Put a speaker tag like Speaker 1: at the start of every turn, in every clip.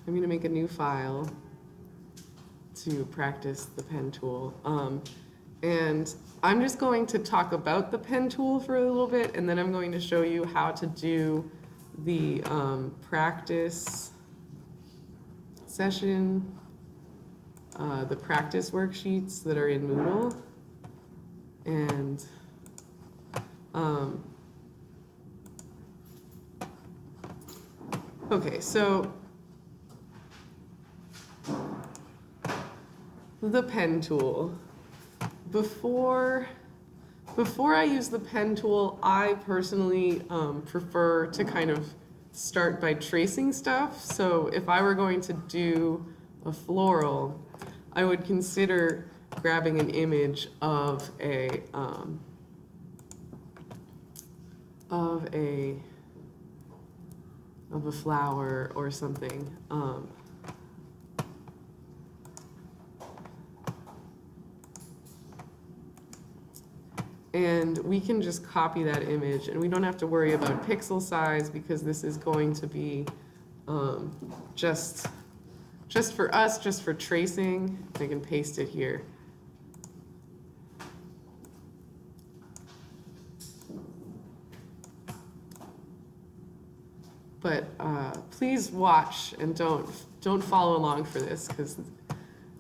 Speaker 1: I'm going to make a new file to practice the pen tool. And I'm just going to talk about the pen tool for a little bit, and then I'm going to show you how to do the practice session, the practice worksheets that are in Moodle. And okay, so the pen tool. Before I use the pen tool, I personally prefer to kind of start by tracing stuff. So if I were going to do a floral, I would consider grabbing an image of a flower or something. And we can just copy that image, and we don't have to worry about pixel size because this is going to be just for us, just for tracing. I can paste it here. But please watch and don't follow along for this because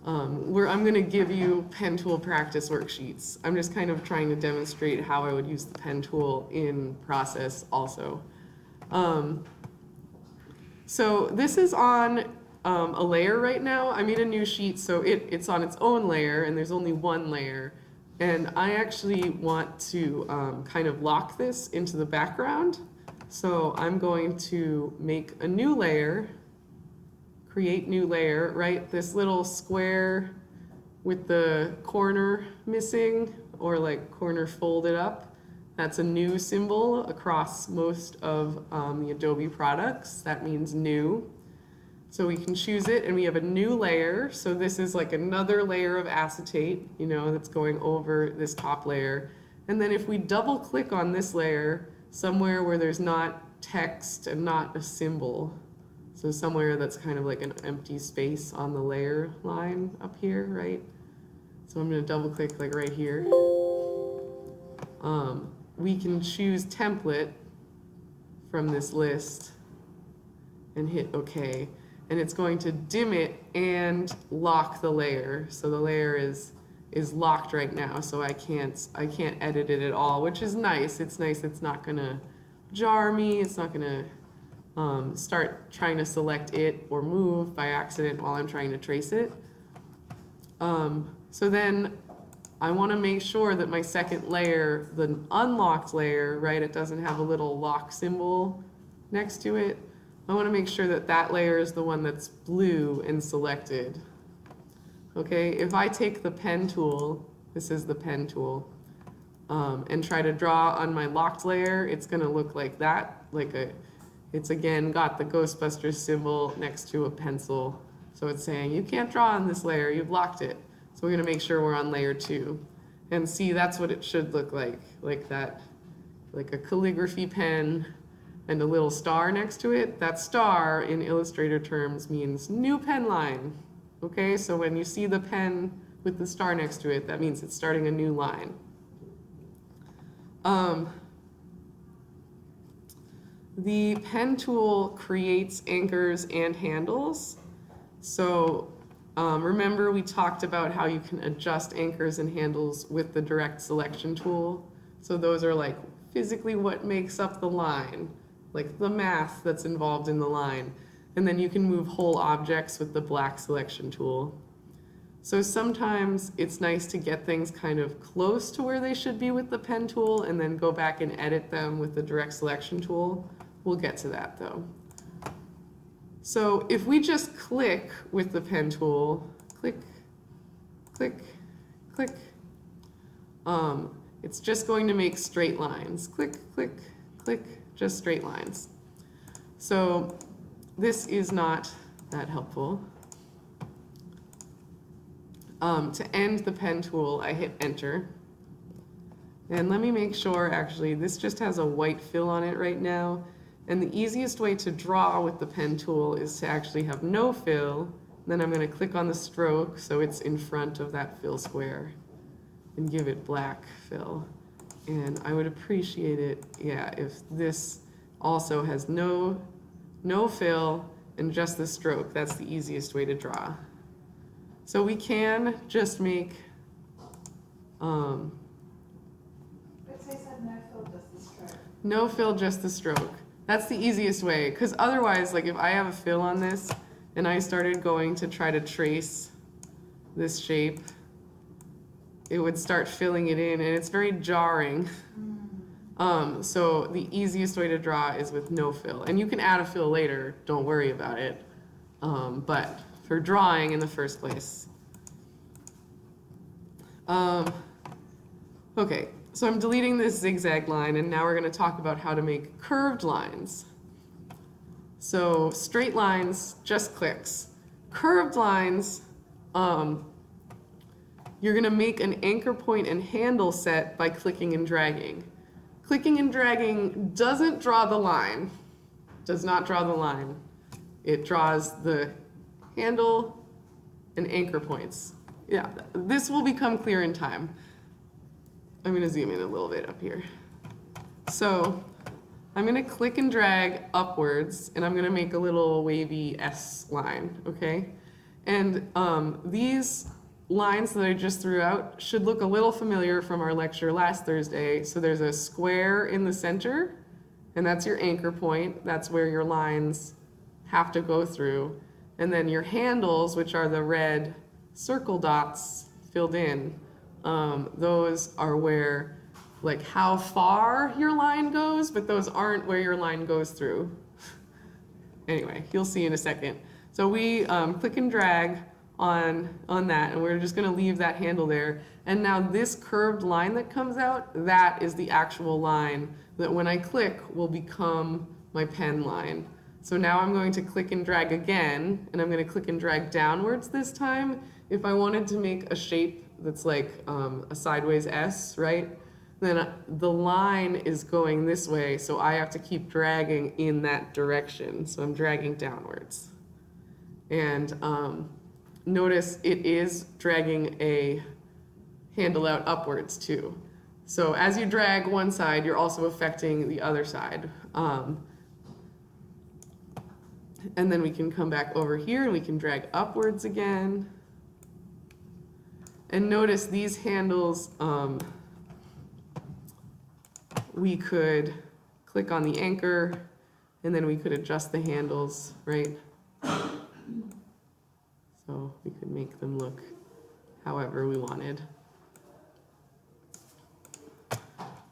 Speaker 1: I'm going to give you pen tool practice worksheets. I'm just kind of trying to demonstrate how I would use the pen tool in process also. So this is on a layer right now. I made a new sheet, so it's on its own layer, and there's only one layer. And I actually want to kind of lock this into the background. So I'm going to make a new layer, create new layer, right? This little square with the corner missing, or like corner folded up. That's a new symbol across most of the Adobe products. That means new. So we can choose it, and we have a new layer. So this is like another layer of acetate, you know, that's going over this top layer. And then if we double click on this layer, somewhere where there's not text and not a symbol, so somewhere that's kind of like an empty space on the layer line up here, right? So I'm going to double click like right here. We can choose template from this list and hit OK. And it's going to dim it and lock the layer. So the layer is locked right now, so I can't edit it at all, which is nice. It's nice. It's not going to jar me. It's not going to start trying to select it or move by accident while I'm trying to trace it. So then I want to make sure that my second layer, the unlocked layer, right, it doesn't have a little lock symbol next to it. I want to make sure that that layer is the one that's blue and selected. Okay, if I take the pen tool, this is the pen tool, and try to draw on my locked layer, it's going to look like that, it's again got the Ghostbusters symbol next to a pencil. So it's saying, you can't draw on this layer, you've locked it. So we're going to make sure we're on layer 2. And see, that's what it should look like that, like a calligraphy pen and a little star next to it. That star in Illustrator terms means new pen line. Okay, so when you see the pen with the star next to it, that means it's starting a new line. The pen tool creates anchors and handles. So remember we talked about how you can adjust anchors and handles with the direct selection tool. So those are like physically what makes up the line, like the math that's involved in the line. And then you can move whole objects with the black selection tool. So sometimes it's nice to get things kind of close to where they should be with the pen tool and then go back and edit them with the direct selection tool. We'll get to that though. So if we just click with the pen tool, click, click, click, it's just going to make straight lines. Click, click, click, just straight lines. So this is not that helpful. To end the pen tool, I hit enter. And let me make sure, actually, this just has a white fill on it right now. And the easiest way to draw with the pen tool is to actually have no fill. Then I'm going to click on the stroke so it's in front of that fill square and give it black fill. And I would appreciate it, yeah, if this also has no fill and just the stroke. That's the easiest way to draw. So we can just make no fill, just the stroke. That's the easiest way, because otherwise, like if I have a fill on this and I started going to try to trace this shape, it would start filling it in, and it's very jarring. So the easiest way to draw is with no fill. And you can add a fill later, don't worry about it. But for drawing in the first place. Okay, so I'm deleting this zigzag line, and now we're going to talk about how to make curved lines. So straight lines, just clicks. Curved lines, you're going to make an anchor point and handle set by clicking and dragging. Clicking and dragging doesn't draw the line, does not draw the line. It draws the handle and anchor points. Yeah, this will become clear in time. I'm going to zoom in a little bit up here. So I'm going to click and drag upwards, and I'm going to make a little wavy S line, okay? And these lines that I just threw out should look a little familiar from our lecture last Thursday. So there's a square in the center, and that's your anchor point. That's where your lines have to go through. And then your handles, which are the red circle dots filled in, those are where, like, how far your line goes, but those aren't where your line goes through. Anyway, you'll see in a second. So we click and drag on that, and we're just going to leave that handle there. And now this curved line that comes out, that is the actual line that when I click will become my pen line. So now I'm going to click and drag again, and I'm going to click and drag downwards this time. If I wanted to make a shape that's like a sideways S, right? Then the line is going this way, so I have to keep dragging in that direction. So I'm dragging downwards. And notice it is dragging a handle out upwards too. So as you drag one side, you're also affecting the other side. And then we can come back over here and we can drag upwards again. And notice these handles, we could click on the anchor, and then we could adjust the handles, right? So we could make them look however we wanted.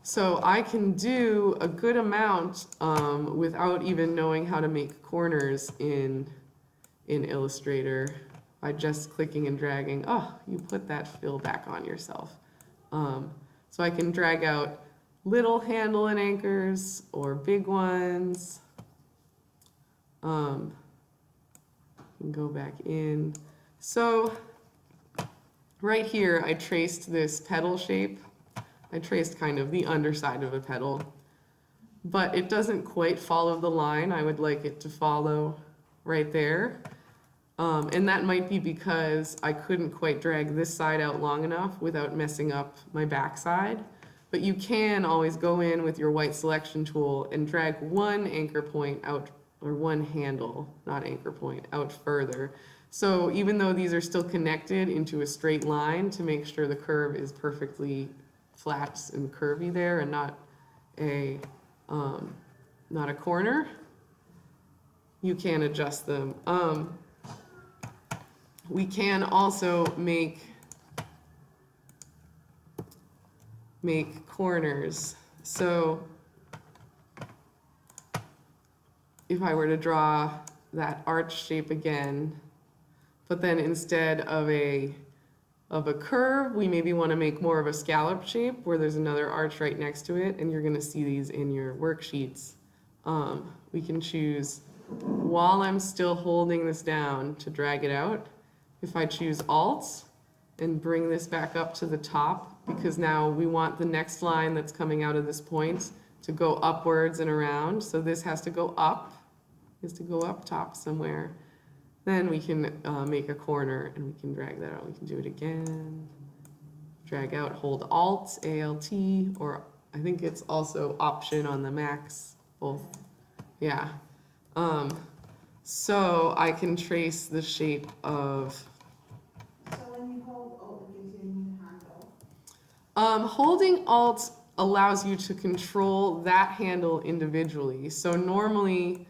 Speaker 1: So I can do a good amount without even knowing how to make corners in Illustrator by just clicking and dragging. Oh, you put that fill back on yourself. So I can drag out little handle and anchors or big ones. Can go back in. So right here I traced this petal shape. I traced kind of the underside of a petal, but it doesn't quite follow the line I would like it to follow right there. And that might be because I couldn't quite drag this side out long enough without messing up my back side. But you can always go in with your white selection tool and drag one anchor point out, or one handle, not anchor point, out further. So even though these are still connected into a straight line to make sure the curve is perfectly flat and curvy there and not a corner, you can adjust them. We can also make corners. So if I were to draw that arch shape again, but then instead of a curve, we maybe want to make more of a scallop shape where there's another arch right next to it, and you're going to see these in your worksheets. We can choose, while I'm still holding this down, to drag it out. If I choose Alt and bring this back up to the top, because now we want the next line that's coming out of this point to go upwards and around. So this has to go up, has to go up top somewhere. Then we can make a corner and we can drag that out. We can do it again. Drag out, hold Alt, ALT, or I think it's also Option on the Macs, both. Yeah. So I can trace the shape of.
Speaker 2: So when you hold Alt, it gives you a new handle.
Speaker 1: Holding Alt allows you to control that handle individually. So normally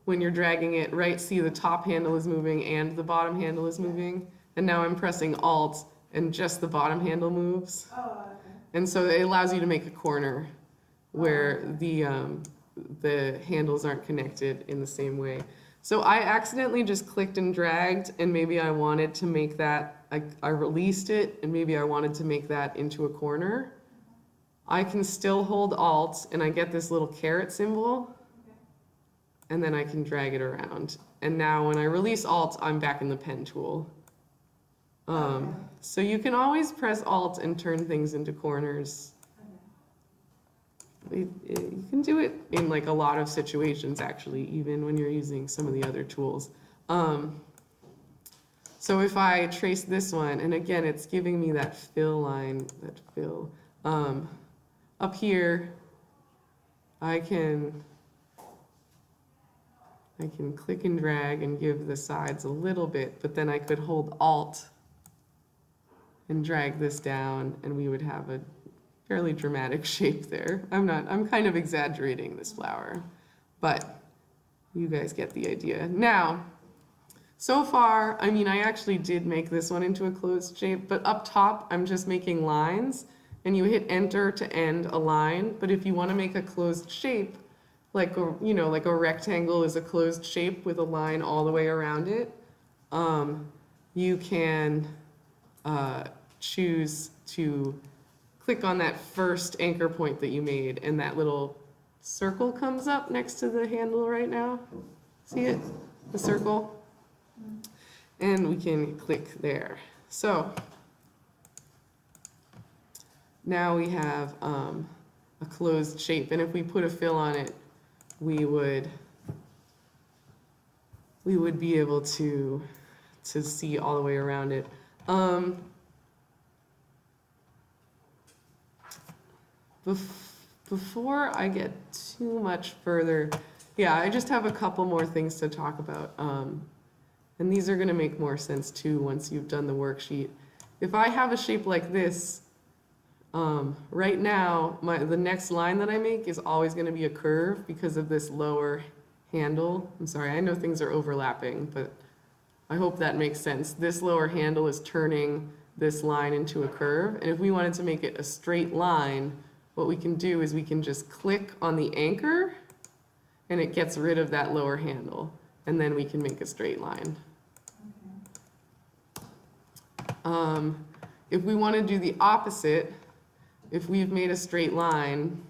Speaker 1: when you're dragging it, right, see the top handle is moving and the bottom handle is moving. And now I'm pressing Alt and just the bottom handle moves.
Speaker 2: Oh, okay.
Speaker 1: And so it allows you to make a corner where the handles aren't connected in the same way. So I accidentally just clicked and dragged, and maybe I wanted to make that, I released it, and maybe I wanted to make that into a corner. I can still hold Alt, and I get this little caret symbol, and then I can drag it around. And now when I release Alt, I'm back in the pen tool. So you can always press Alt and turn things into corners. You can do it in like a lot of situations, actually, even when you're using some of the other tools. So if I trace this one, and again, it's giving me that fill line, that fill. Up here, I can click and drag and give the sides a little bit, but then I could hold Alt and drag this down, and we would have a fairly dramatic shape there. I'm kind of exaggerating this flower, but you guys get the idea. Now, so far, I mean, I actually did make this one into a closed shape, but up top, I'm just making lines, and you hit Enter to end a line. But if you want to make a closed shape, like like a rectangle is a closed shape with a line all the way around it, you can choose to click on that first anchor point that you made, and that little circle comes up next to the handle right now. See it? The circle? And we can click there. So now we have a closed shape, and if we put a fill on it, we would be able to see all the way around it. Before I get too much further, yeah, I just have a couple more things to talk about. And these are going to make more sense too once you've done the worksheet. If I have a shape like this, right now, the next line that I make is always going to be a curve because of this lower handle. I'm sorry, I know things are overlapping, but I hope that makes sense. This lower handle is turning this line into a curve, and if we wanted to make it a straight line, what we can do is we can just click on the anchor, and it gets rid of that lower handle, and then we can make a straight line. If we want to do the opposite, if we've made a straight line,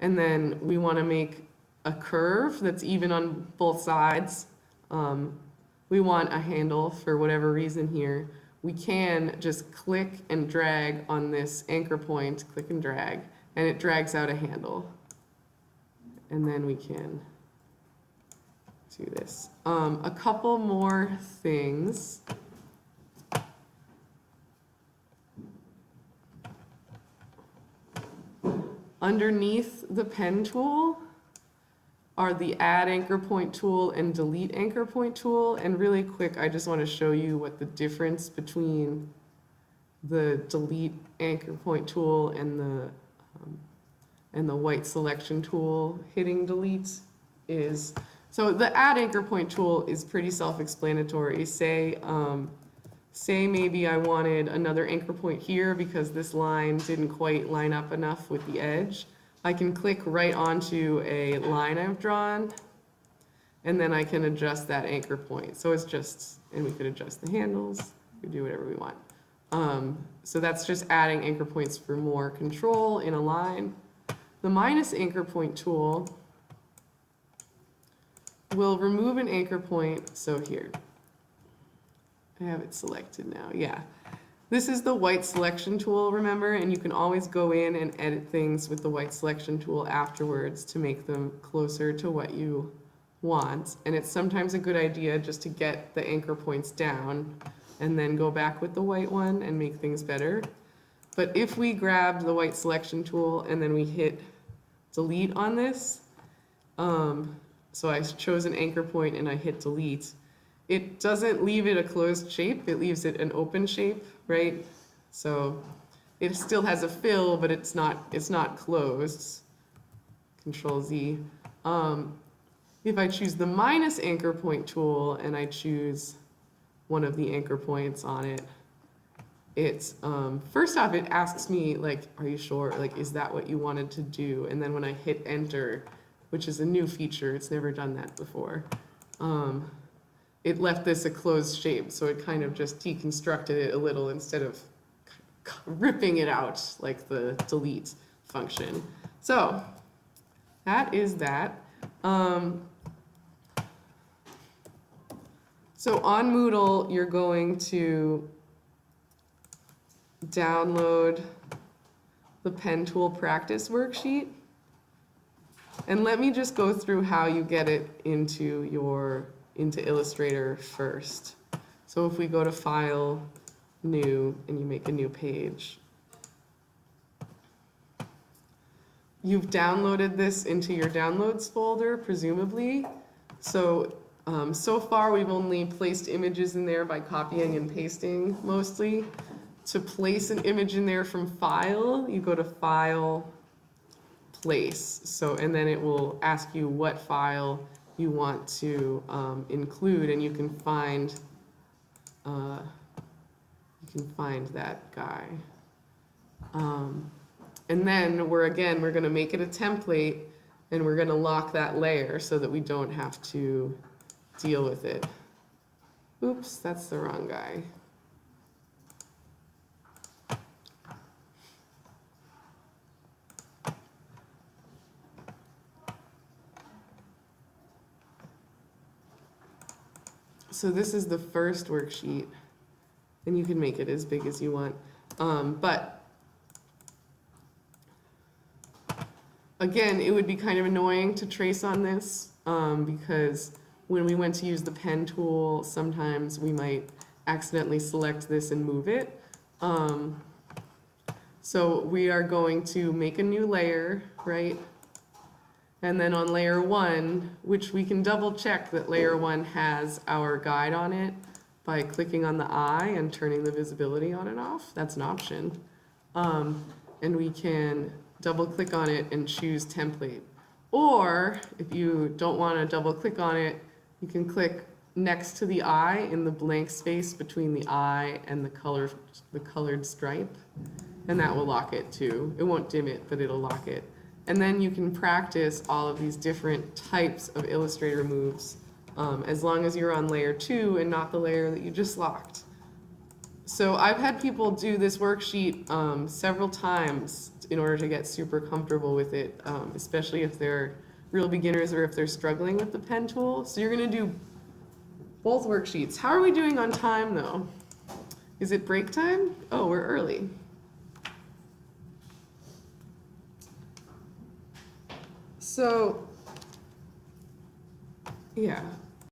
Speaker 1: and then we want to make a curve that's even on both sides, we want a handle for whatever reason here, we can just click and drag on this anchor point, click and drag, and it drags out a handle. And then we can do this. A couple more things. Underneath the pen tool are the add anchor point tool and delete anchor point tool. And really quick, I just want to show you what the difference between the delete anchor point tool and the white selection tool hitting delete is. So the add anchor point tool is pretty self-explanatory. Say maybe I wanted another anchor point here because this line didn't quite line up enough with the edge. I can click right onto a line I've drawn, and then I can adjust that anchor point. So it's just, and we could adjust the handles, we could do whatever we want. So that's just adding anchor points for more control in a line. The minus anchor point tool will remove an anchor point, so here. I have it selected now, yeah. This is the white selection tool, remember? And you can always go in and edit things with the white selection tool afterwards to make them closer to what you want. And it's sometimes a good idea just to get the anchor points down and then go back with the white one and make things better. But if we grabbed the white selection tool and then we hit delete on this, so I chose an anchor point and I hit delete, it doesn't leave it a closed shape, it leaves it an open shape, right? So it still has a fill, but it's not closed. Control Z. If I choose the minus anchor point tool and I choose one of the anchor points on it, it's first off, it asks me, like, are you sure? Like, is that what you wanted to do? And then when I hit enter, which is a new feature, it's never done that before, it left this a closed shape. So it kind of just deconstructed it a little instead of ripping it out like the delete function. So that is that. So on Moodle, you're going to download the pen tool practice worksheet. And let me just go through how you get it into Illustrator first. So if we go to File, New, and you make a new page, you've downloaded this into your downloads folder, presumably. So so far we've only placed images in there by copying and pasting mostly. To place an image in there from File, you go to File, Place. So, and then it will ask you what file you want to include, and you can find that guy. And then we're going to make it a template, and we're going to lock that layer so that we don't have to deal with it. Oops, that's the wrong guy. So this is the first worksheet, and you can make it as big as you want. But again, it would be kind of annoying to trace on this because when we went to use the pen tool, sometimes we might accidentally select this and move it. So we are going to make a new layer, right? And then on layer 1, which we can double check that layer 1 has our guide on it by clicking on the eye and turning the visibility on and off. That's an option. And we can double click on it and choose template. Or if you don't want to double click on it, you can click next to the eye in the blank space between the eye and the colored stripe. And that will lock it too. It won't dim it, but it'll lock it. And then you can practice all of these different types of Illustrator moves as long as you're on layer 2 and not the layer that you just locked. So I've had people do this worksheet several times in order to get super comfortable with it, especially if they're real beginners or if they're struggling with the pen tool. So you're going to do both worksheets. How are we doing on time though? Is it break time? Oh, we're early. So, yeah,